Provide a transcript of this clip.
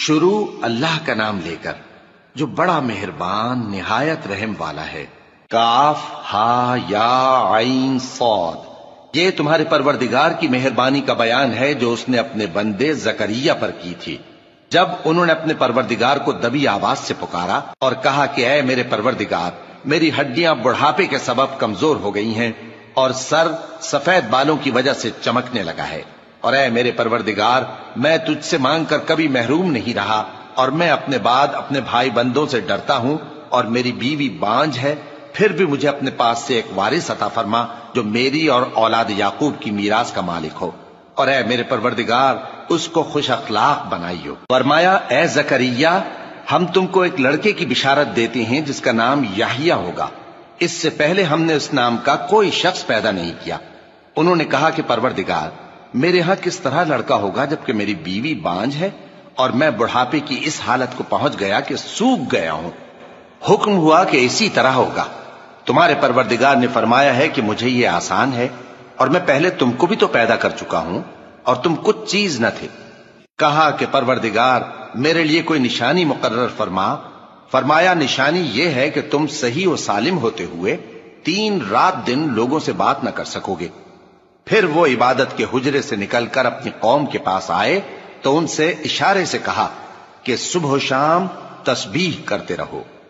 شروع اللہ کا نام لے کر جو بڑا مہربان نہایت رحم والا ہے۔ کاف ہا یا عین صاد، یہ تمہارے پروردگار کی مہربانی کا بیان ہے جو اس نے اپنے بندے زکریا پر کی تھی جب انہوں نے اپنے پروردگار کو دبی آواز سے پکارا اور کہا کہ اے میرے پروردگار، میری ہڈیاں بڑھاپے کے سبب کمزور ہو گئی ہیں اور سر سفید بالوں کی وجہ سے چمکنے لگا ہے، اور اے میرے پروردگار، میں تجھ سے مانگ کر کبھی محروم نہیں رہا، اور میں اپنے بعد اپنے بھائی بندوں سے ڈرتا ہوں، اور میری بیوی بانجھ ہے، پھر بھی مجھے اپنے پاس سے ایک وارث عطا فرما جو میری اور اولاد یعقوب کی میراث کا مالک ہو، اور اے میرے پروردگار اس کو خوش اخلاق بنائیو۔ فرمایا اے زکریا، ہم تم کو ایک لڑکے کی بشارت دیتے ہیں جس کا نام یحییٰ ہوگا، اس سے پہلے ہم نے اس نام کا کوئی شخص پیدا نہیں کیا۔ انہوں نے کہا کہ پروردگار، میرے ہاں کس طرح لڑکا ہوگا جبکہ میری بیوی بانجھ ہے اور میں بڑھاپے کی اس حالت کو پہنچ گیا کہ سوکھ گیا ہوں۔ حکم ہوا کہ اسی طرح ہوگا۔ تمہارے پروردگار نے فرمایا ہے کہ مجھے یہ آسان ہے، اور میں پہلے تم کو بھی تو پیدا کر چکا ہوں اور تم کچھ چیز نہ تھے۔ کہا کہ پروردگار میرے لیے کوئی نشانی مقرر فرما۔ فرمایا نشانی یہ ہے کہ تم صحیح و سالم ہوتے ہوئے 3 رات دن لوگوں سے بات نہ کر سکو گے۔ پھر وہ عبادت کے حجرے سے نکل کر اپنی قوم کے پاس آئے تو ان سے اشارے سے کہا کہ صبح و شام تسبیح کرتے رہو۔